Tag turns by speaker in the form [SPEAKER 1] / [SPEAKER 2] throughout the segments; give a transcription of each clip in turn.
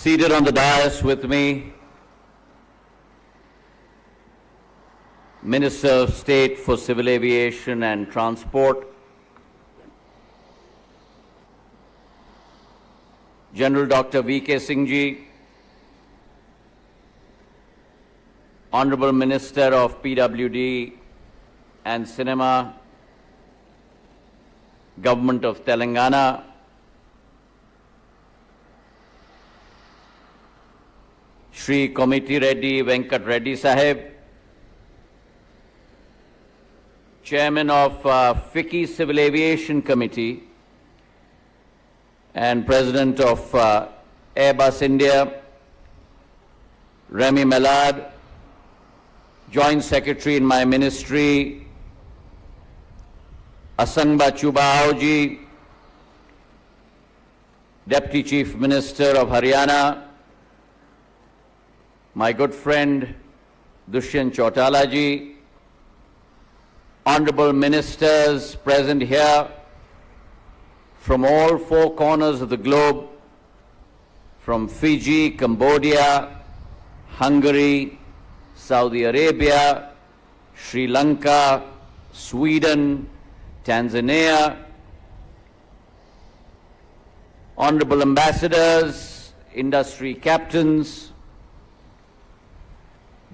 [SPEAKER 1] Seated on the dais with me, Minister of State for Civil Aviation and Transport, General Dr. V.K. Singh Ji, Honorable Minister of PWD and Cinema, Government of Telangana, Shri Komiti Reddy Venkat Reddy Sahib, Chairman of FICCI Civil Aviation Committee and President of Airbus India, Remy Mellard, Joint Secretary in my ministry, Asangba Chubaoji, Deputy Chief Minister of Haryana, my good friend Dushyant Chautala ji, Honorable Ministers present here from all four corners of the globe, from Fiji, Cambodia, Hungary, Saudi Arabia, Sri Lanka, Sweden, Tanzania, Honorable Ambassadors, industry captains,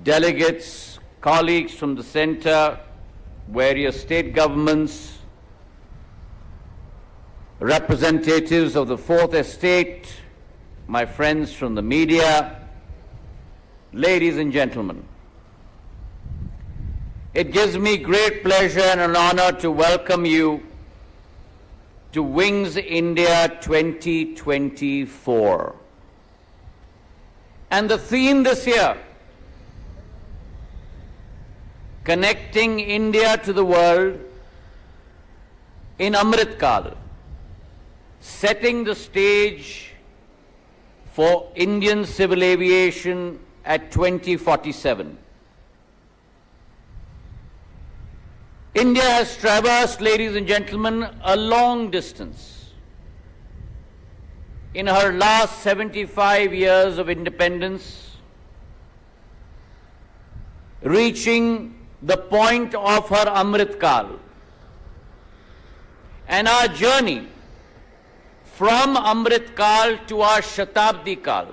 [SPEAKER 1] delegates, colleagues from the centre, various state governments, representatives of the Fourth Estate, my friends from the media, ladies and gentlemen. It gives me great pleasure and an honor to welcome you to Wings India 2024. And the theme this year, Connecting India to the World in Amrit Kal, setting the stage for Indian civil aviation at 2047. India has traversed, ladies and gentlemen, a long distance. In her last 75 years of independence, reaching the point of her Amrit Kal. And our journey from Amrit Kal to our Shatabdi Kal,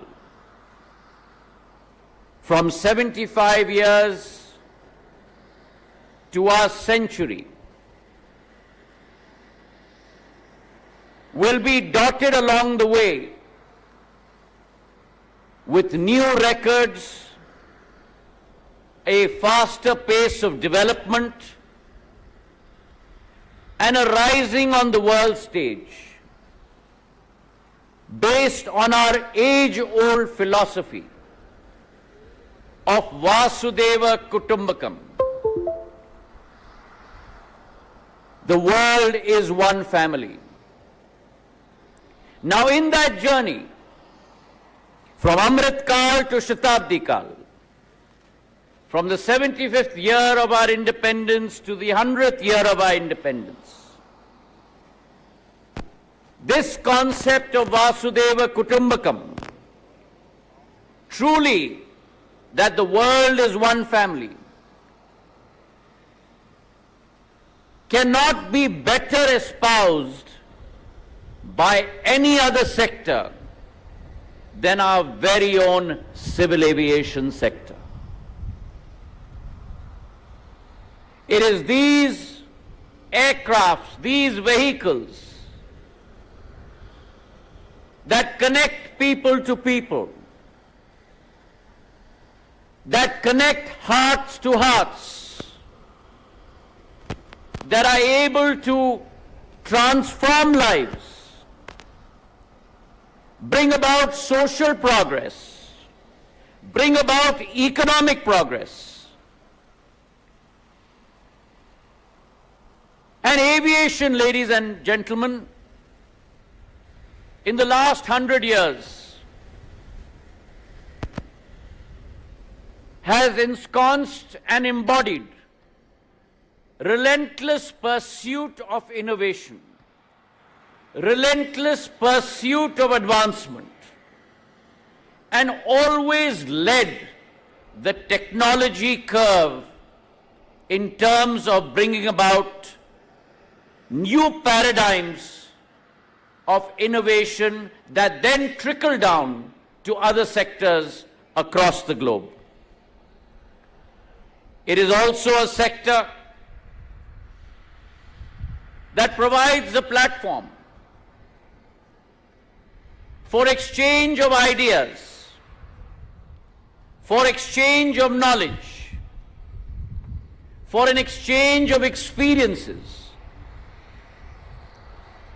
[SPEAKER 1] from 75 years to our century, will be dotted along the way with new records, a faster pace of development, and a rising on the world stage based on our age-old philosophy of Vasudeva Kutumbakam. The world is one family. Now in that journey, from Amrit Kal to Shatabdi Kal, from the 75th year of our independence to the 100th year of our independence, this concept of Vasudeva Kutumbakam, truly that the world is one family, cannot be better espoused by any other sector than our very own civil aviation sector. It is these aircrafts, these vehicles that connect people to people, that connect hearts to hearts, that are able to transform lives, bring about social progress, bring about economic progress. And aviation, ladies and gentlemen, in the last 100 years has ensconced and embodied relentless pursuit of innovation, relentless pursuit of advancement, and always led the technology curve in terms of bringing about new paradigms of innovation that then trickle down to other sectors across the globe. It is also a sector that provides a platform for exchange of ideas, for exchange of knowledge, for an exchange of experiences.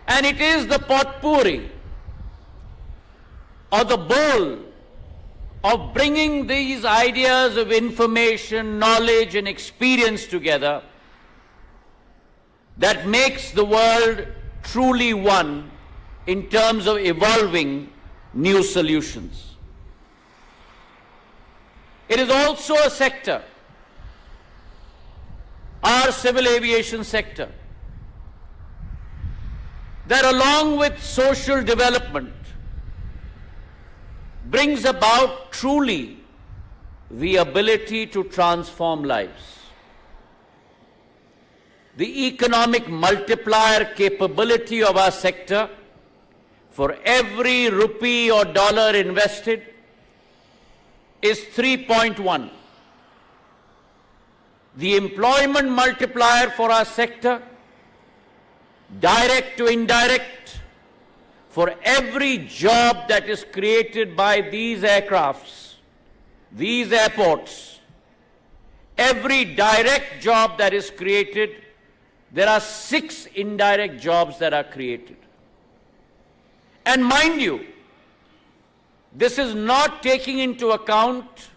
[SPEAKER 1] And it is the potpourri or the bowl of bringing these ideas of information, knowledge, and experience together that makes the world truly one in terms of evolving new solutions. It is also a sector, our civil aviation sector, that along with social development brings about truly the ability to transform lives. The economic multiplier capability of our sector, for every rupee or dollar invested, is 3.1. The employment multiplier for our sector, direct to indirect, for every job that is created by these aircrafts, these airports, every direct job that is created, there are 6 indirect jobs that are created. And mind you, this is not taking into account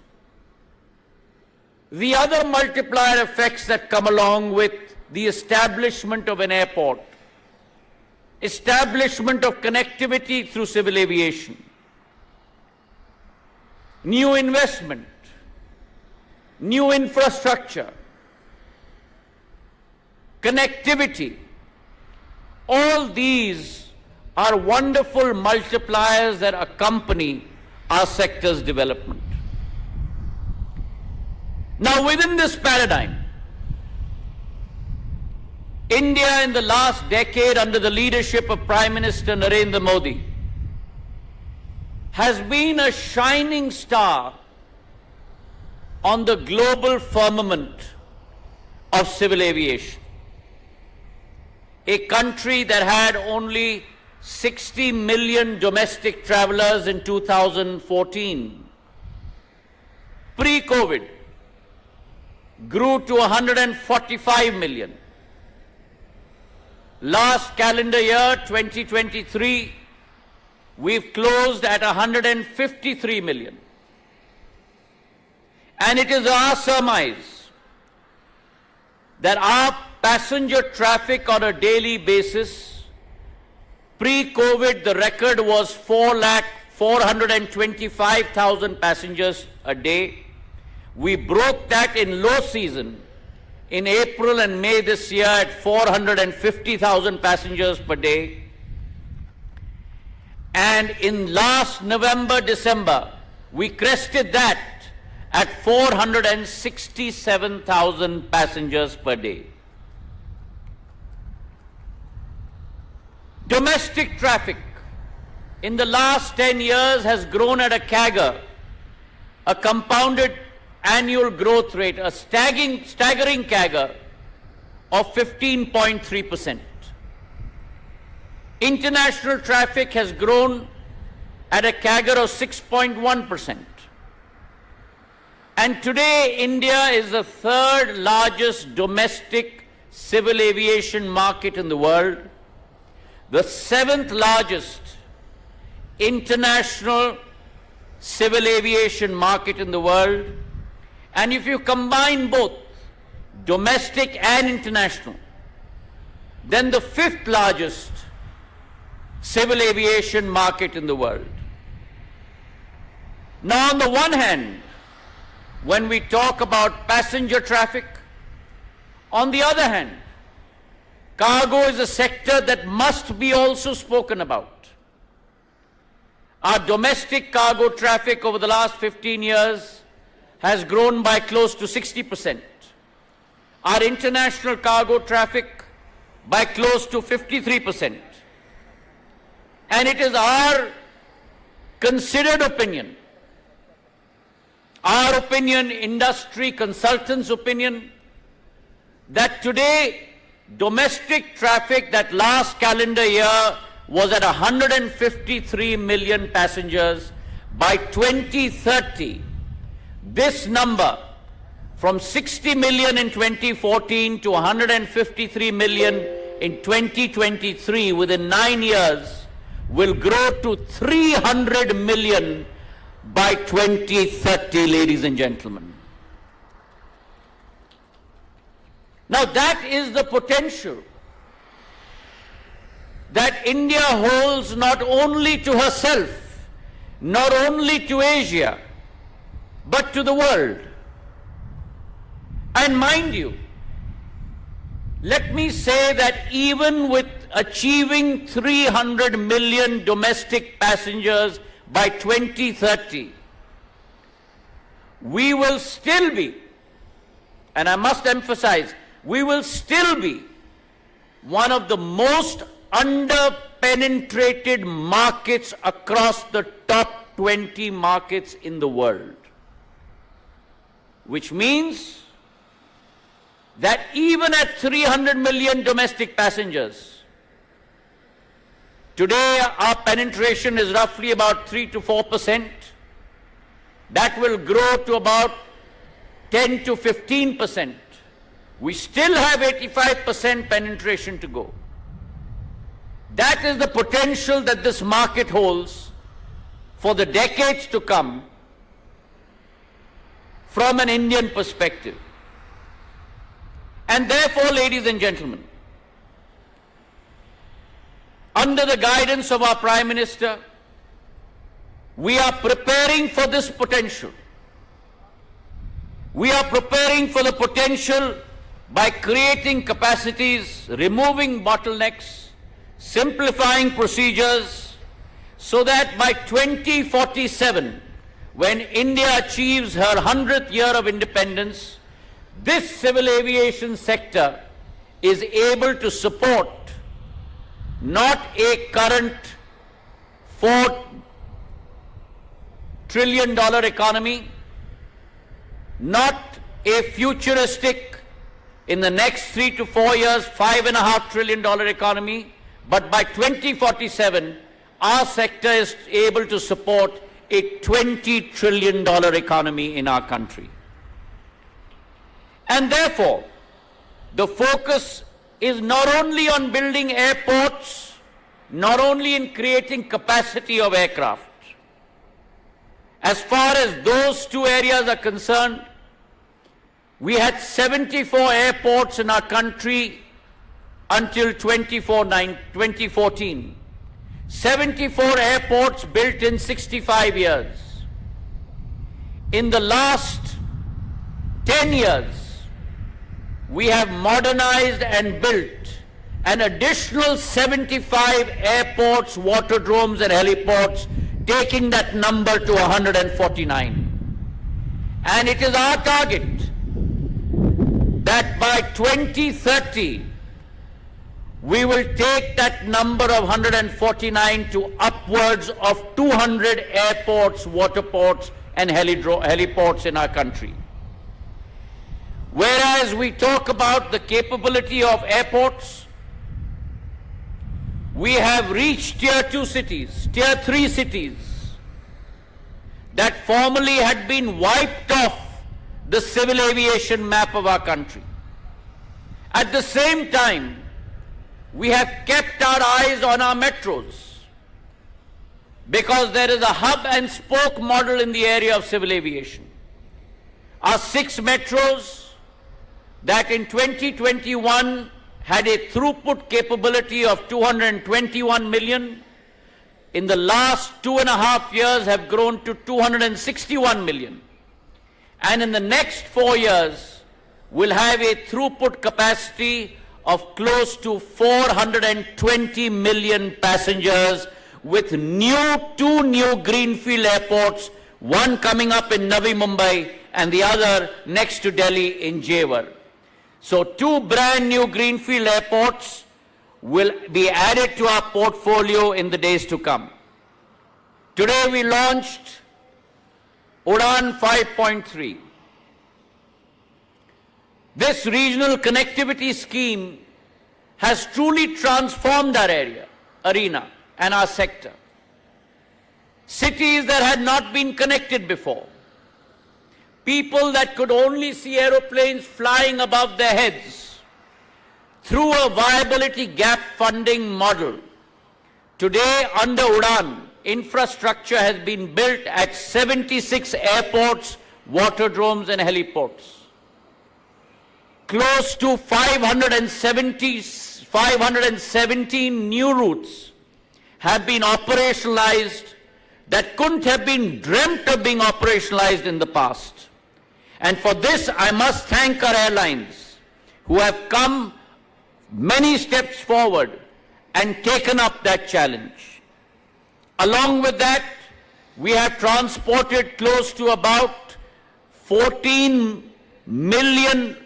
[SPEAKER 1] the other multiplier effects that come along with the establishment of an airport, establishment of connectivity through civil aviation, new investment, new infrastructure, connectivity. All these are wonderful multipliers that accompany our sector's development. Now, within this paradigm, India in the last decade under the leadership of Prime Minister Narendra Modi has been a shining star on the global firmament of civil aviation. A country that had only 60 million domestic travelers in 2014, pre-COVID, grew to 145 million. Last calendar year, 2023, we've closed at 153 million. And it is our surmise that our passenger traffic on a daily basis, pre-COVID, the record was 4,425,000 passengers a day. We broke that in low season in April and May this year at 450,000 passengers per day. And in last November, December, we crested that at 467,000 passengers per day. Domestic traffic in the last 10 years has grown at a CAGR, a compounded annual growth rate, a staggering CAGR of 15.3%. International traffic has grown at a CAGR of 6.1%. And today, India is the 3rd largest domestic civil aviation market in the world, the 7th largest international civil aviation market in the world. And if you combine both domestic and international, then the 5th largest civil aviation market in the world. Now, on the one hand, when we talk about passenger traffic, on the other hand, cargo is a sector that must be also spoken about. Our domestic cargo traffic over the last 15 years has grown by close to 60%. Our international cargo traffic by close to 53%. And it is our considered opinion, our opinion, industry consultants' opinion, that today domestic traffic that last calendar year was at 153 million passengers. By 2030, this number from 60 million in 2014 to 153 million in 2023, within 9 years, will grow to 300 million by 2030, ladies and gentlemen. Now that is the potential that India holds, not only to herself, not only to Asia, but to the world. And mind you, let me say that even with achieving 300 million domestic passengers by 2030, we will still be, and I must emphasize, we will still be one of the most under-penetrated markets across the top 20 markets in the world. Which means that even at 300 million domestic passengers, today our penetration is roughly about 3 to 4%. That will grow to about 10 to 15%. We still have 85% penetration to go. That is the potential that this market holds for the decades to come from an Indian perspective. And therefore, ladies and gentlemen, under the guidance of our Prime Minister, we are preparing for this potential. We are preparing for the potential by creating capacities, removing bottlenecks, simplifying procedures, so that by 2047, when India achieves her 100th year of independence, this civil aviation sector is able to support not a current $4 trillion economy, not a futuristic, in the next 3 to 4 years, $5.5 trillion economy, but by 2047, our sector is able to support a $20 trillion economy in our country. And therefore, the focus is not only on building airports, not only in creating capacity of aircraft. As far as those two areas are concerned, we had 74 airports in our country until 2014. 74 airports built in 65 years. In the last 10 years, we have modernized and built an additional 75 airports, waterdromes and heliports, taking that number to 149. And it is our target that by 2030, we will take that number of 149 to upwards of 200 airports, waterports and heliports in our country. Whereas we talk about the capability of airports, we have reached tier 2 cities, tier 3 cities that formerly had been wiped off the civil aviation map of our country. At the same time, we have kept our eyes on our metros, because there is a hub and spoke model in the area of civil aviation. Our 6 metros that in 2021 had a throughput capability of 221 million, in the last 2.5 years have grown to 261 million. And in the next 4 years, will have a throughput capacity of close to 420 million passengers, with two new greenfield airports, one coming up in Navi Mumbai and the other next to Delhi in Jewar. So 2 brand new greenfield airports will be added to our portfolio in the days to come. Today we launched Udan 5.3. This regional connectivity scheme has truly transformed our arena and our sector. Cities that had not been connected before, people that could only see aeroplanes flying above their heads, through a viability gap funding model. Today, under Udan, infrastructure has been built at 76 airports, waterdromes and heliports. Close to 517 new routes have been operationalized that couldn't have been dreamt of being operationalized in the past. And for this, I must thank our airlines who have come many steps forward and taken up that challenge. Along with that, we have transported close to about 14 million,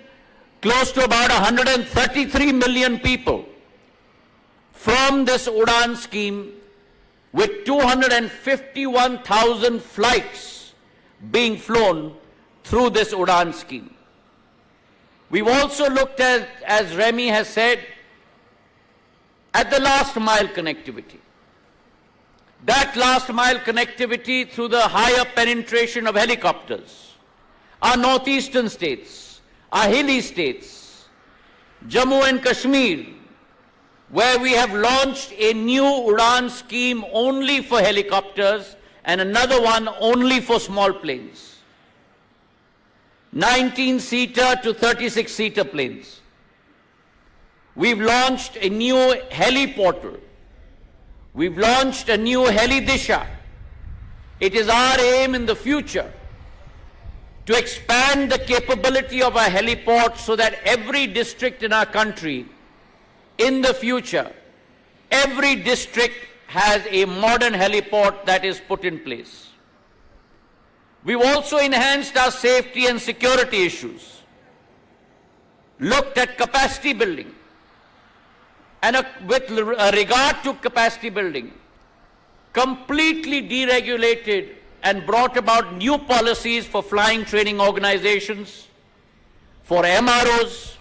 [SPEAKER 1] close to about 133 million people from this Udan scheme, with 251,000 flights being flown through this Udan scheme. We've also looked at, as Remy has said, at the last mile connectivity. That last mile connectivity through the higher penetration of helicopters. Our northeastern states, our hilly states, Jammu and Kashmir, where we have launched a new Udan scheme only for helicopters and another one only for small planes. 19-seater to 36-seater planes. We've launched a new heli portal. We've launched a new heli disha. It is our aim in the future to expand the capability of our heliports so that every district in our country, in the future, every district has a modern heliport that is put in place. We've also enhanced our safety and security issues, looked at capacity building, and with regard to capacity building, completely deregulated and brought about new policies for flying training organizations, for MROs,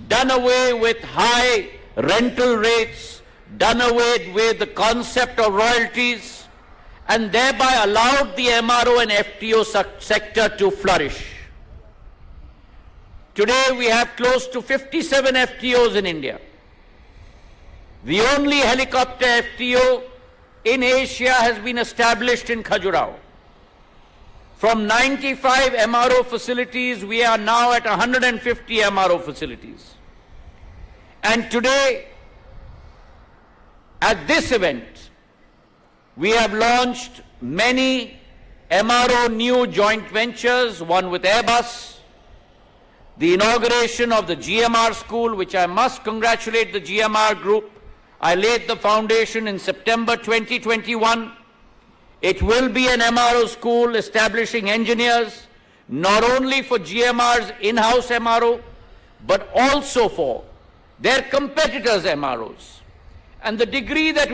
[SPEAKER 1] done away with high rental rates, done away with the concept of royalties, and thereby allowed the MRO and FTO sector to flourish. Today we have close to 57 FTOs in India. The only helicopter FTO in Asia has been established in Khajuraho. From 95 MRO facilities, we are now at 150 MRO facilities. And today, at this event, we have launched many MRO new joint ventures, one with Airbus, the inauguration of the GMR school, which I must congratulate the GMR group. I laid the foundation in September 2021. It will be an MRO school establishing engineers, not only for GMR's in-house MRO, but also for their competitors' MROs. And the degree that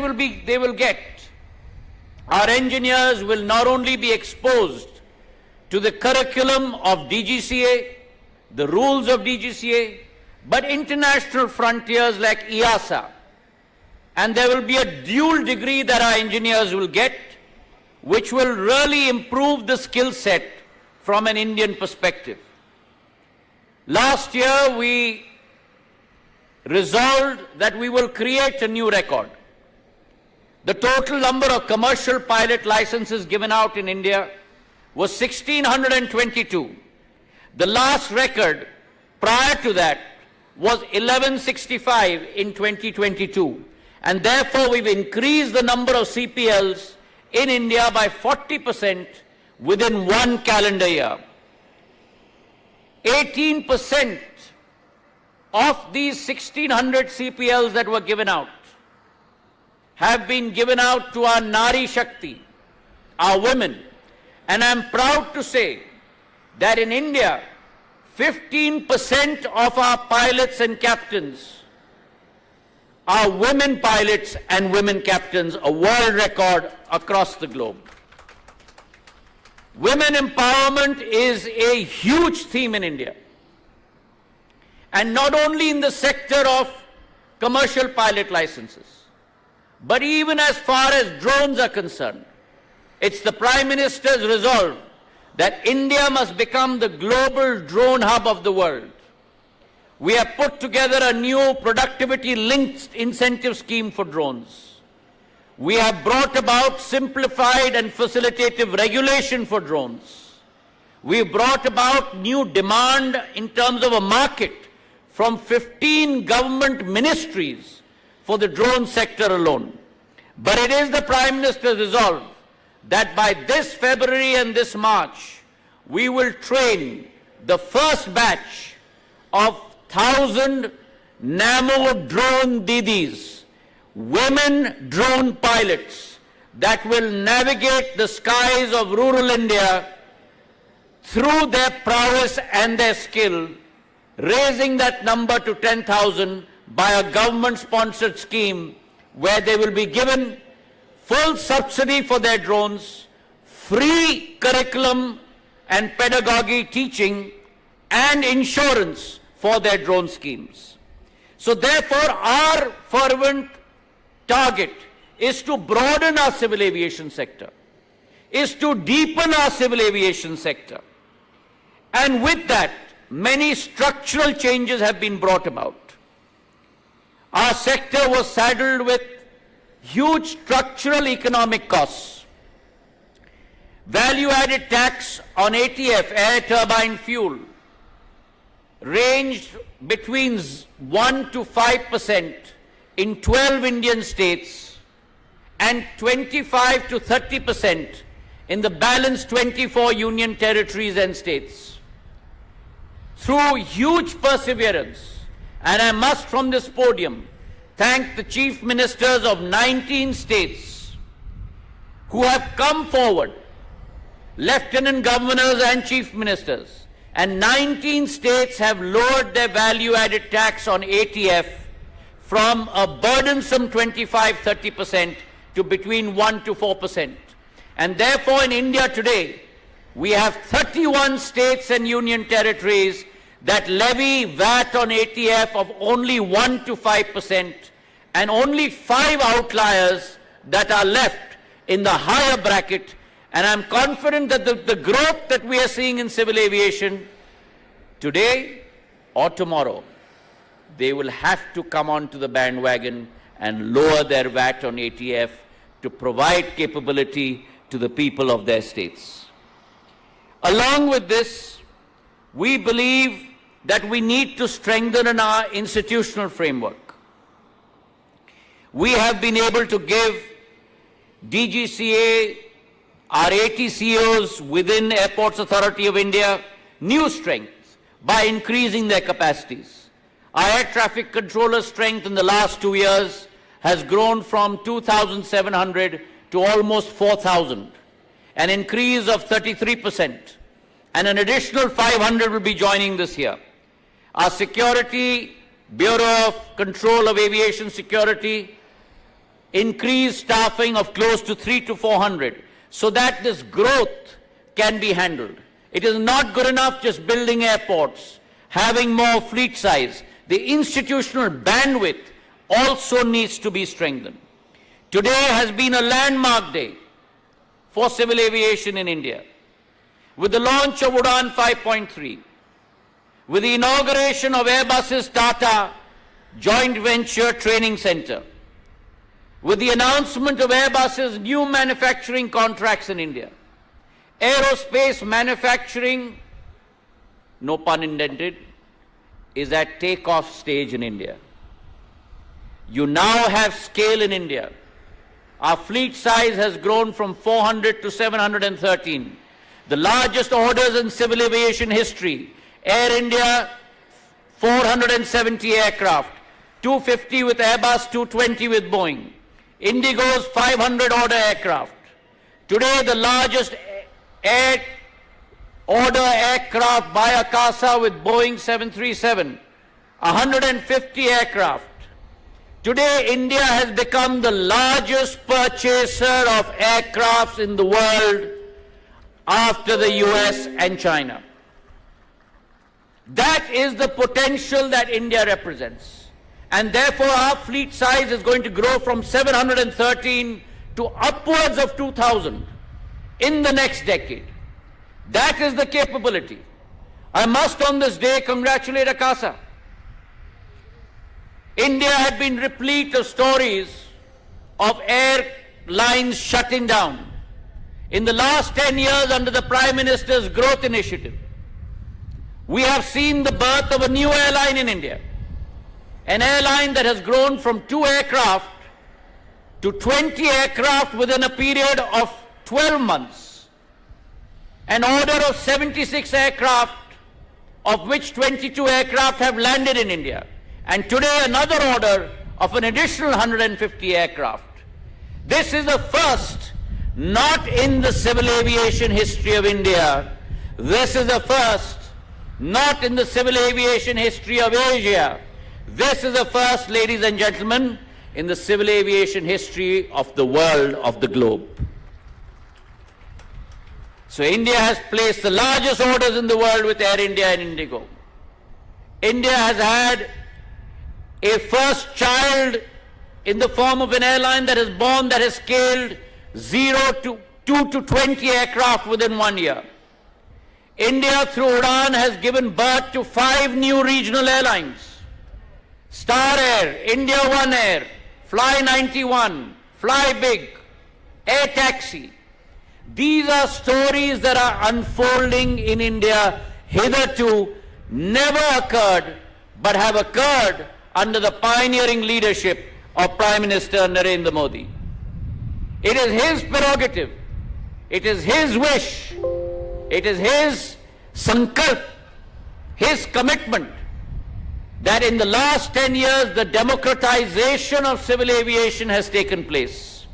[SPEAKER 1] they will get, our engineers will not only be exposed to the curriculum of DGCA, the rules of DGCA, but international frontiers like EASA. And there will be a dual degree that our engineers will get, which will really improve the skill set from an Indian perspective. Last year, we resolved that we will create a new record. The total number of commercial pilot licenses given out in India was 1,622. The last record prior to that was 1165 in 2022. And therefore, we've increased the number of CPLs in India by 40% within 1 calendar year. 18% of these 1,600 CPLs that were given out have been given out to our Nari Shakti, our women. And I'm proud to say that in India, 15% of our pilots and captains are women pilots and women captains, a world record across the globe. Women empowerment is a huge theme in India. And not only in the sector of commercial pilot licenses, but even as far as drones are concerned. It's the Prime Minister's resolve that India must become the global drone hub of the world. We have put together a new productivity-linked incentive scheme for drones. We have brought about simplified and facilitative regulation for drones. We brought about new demand in terms of a market from 15 government ministries for the drone sector alone. But it is the Prime Minister's resolve that by this February and this March, we will train the first batch of 1,000 Namo drone Didis, women drone pilots that will navigate the skies of rural India through their prowess and their skill, raising that number to 10,000 by a government-sponsored scheme where they will be given full subsidy for their drones, free curriculum and pedagogy teaching, and insurance for their drone schemes. So therefore, our fervent target is to broaden our civil aviation sector, is to deepen our civil aviation sector. And with that, many structural changes have been brought about. Our sector was saddled with huge structural economic costs. Value-added tax on ATF, air turbine fuel, ranged between 1 to 5% in 12 Indian states and 25 to 30% in the balanced 24 union territories and states. Through huge perseverance, and I must from this podium thank the chief ministers of 19 states who have come forward, lieutenant governors and chief ministers, and 19 states have lowered their value-added tax on ATF from a burdensome 25-30% to between 1 to 4%. And therefore in India today, we have 31 states and union territories that levy VAT on ATF of only 1 to 5%, and only 5 outliers that are left in the higher bracket. And I'm confident that the growth that we are seeing in civil aviation today or tomorrow, they will have to come onto the bandwagon and lower their VAT on ATF to provide capability to the people of their states. Along with this, we believe that we need to strengthen our institutional framework. We have been able to give DGCA, our ATCOs within Airports Authority of India, new strength by increasing their capacities. Our air traffic controller strength in the last 2 years has grown from 2,700 to almost 4,000, an increase of 33%, and an additional 500 will be joining this year. Our Security Bureau of Control of Aviation Security increased staffing of close to 300 to 400 so that this growth can be handled. It is not good enough just building airports, having more fleet size. The institutional bandwidth also needs to be strengthened. Today has been a landmark day for civil aviation in India, with the launch of Udan 5.3, with the inauguration of Airbus's Tata Joint Venture Training Center, with the announcement of Airbus's new manufacturing contracts in India. Aerospace manufacturing, no pun intended, is at takeoff stage in India. You now have scale in India. Our fleet size has grown from 400 to 713. The largest orders in civil aviation history. Air India, 470 aircraft, 250 with Airbus, 220 with Boeing. Indigo's 500 order aircraft. Today, the largest air order aircraft by Akasa with Boeing 737, 150 aircraft. Today, India has become the largest purchaser of aircrafts in the world after the US and China. That is the potential that India represents. And therefore, our fleet size is going to grow from 713 to upwards of 2,000 in the next decade. That is the capability. I must on this day congratulate Akasa. India had been replete of stories of airlines shutting down. In the last 10 years under the Prime Minister's growth initiative, we have seen the birth of a new airline in India. An airline that has grown from 2 aircraft to 20 aircraft within a period of 12 months. An order of 76 aircraft, of which 22 aircraft have landed in India. And today another order of an additional 150 aircraft. This is the first, not in the civil aviation history of India. This is the first, not in the civil aviation history of Asia. This is the first, ladies and gentlemen, in the civil aviation history of the world, of the globe. So India has placed the largest orders in the world with Air India and Indigo. India has had a first child in the form of an airline that is born, that has scaled 0 to 2 to 20 aircraft within 1 year. India through Udan has given birth to 5 new regional airlines. Star Air, India One Air, Fly 91, Fly Big, Air Taxi. These are stories that are unfolding in India, hitherto never occurred, but have occurred under the pioneering leadership of Prime Minister Narendra Modi. It is his prerogative, it is his wish, it is his sankalp, his commitment that in the last 10 years the democratization of civil aviation has taken place.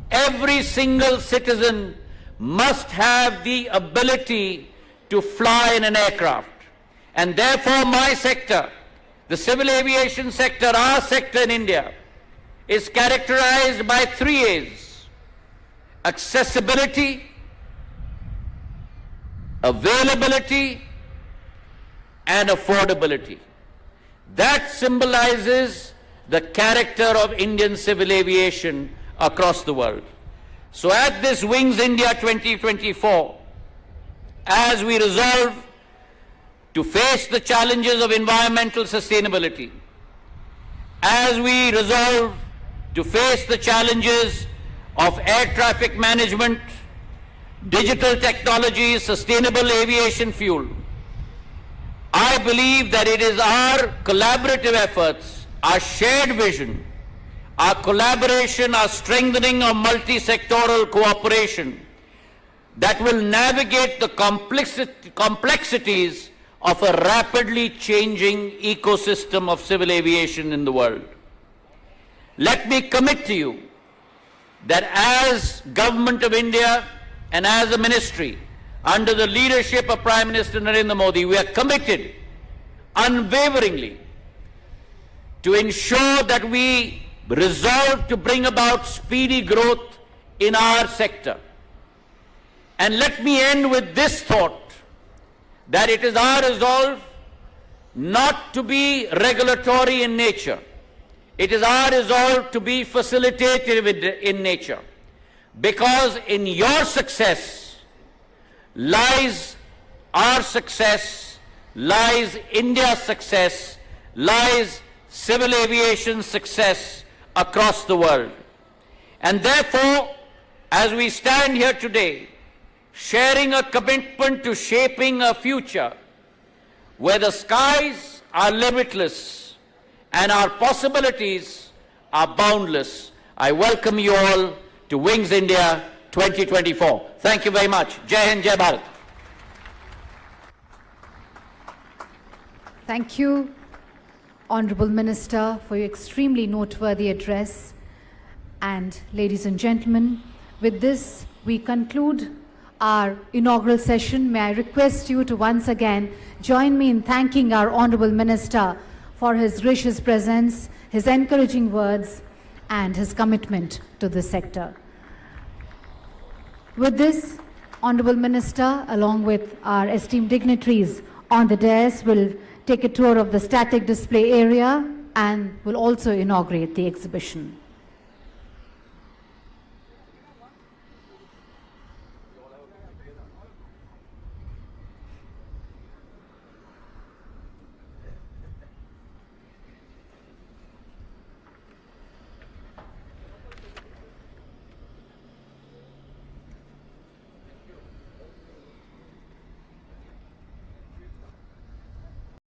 [SPEAKER 1] Every single citizen must have the ability to fly in an aircraft. And therefore my sector, the civil aviation sector, our sector in India, is characterized by 3 A's: accessibility, availability, and affordability. That symbolizes the character of Indian civil aviation across the world. So at this Wings India 2024, as we resolve to face the challenges of environmental sustainability, as we resolve to face the challenges of air traffic management, digital technology, sustainable aviation fuel, I believe that it is our collaborative efforts, our shared vision, our collaboration, our strengthening of multi-sectoral cooperation that will navigate the complexities of a rapidly changing ecosystem of civil aviation in the world. Let me commit to you that as Government of India and as a ministry, under the leadership of Prime Minister Narendra Modi, we are committed unwaveringly to ensure that we resolve to bring about speedy growth in our sector. And let me end with this thought, that it is our resolve not to be regulatory in nature. It is our resolve to be facilitative in nature. Because in your success lies our success, lies India's success, lies civil aviation success across the world. And therefore, as we stand here today, sharing a commitment to shaping a future where the skies are limitless and our possibilities are boundless, I welcome you all to Wings India 2024. Thank you very much. Jai Hind, Jai Bharat.
[SPEAKER 2] Thank you, Honorable Minister, for your extremely noteworthy address. And ladies and gentlemen, with this, we conclude our inaugural session. May I request you to once again join me in thanking our Honorable Minister for his gracious presence, his encouraging words, and his commitment to this sector. With this, Honorable Minister, along with our esteemed dignitaries on the dais, will take a tour of the static display area and will also inaugurate the exhibition.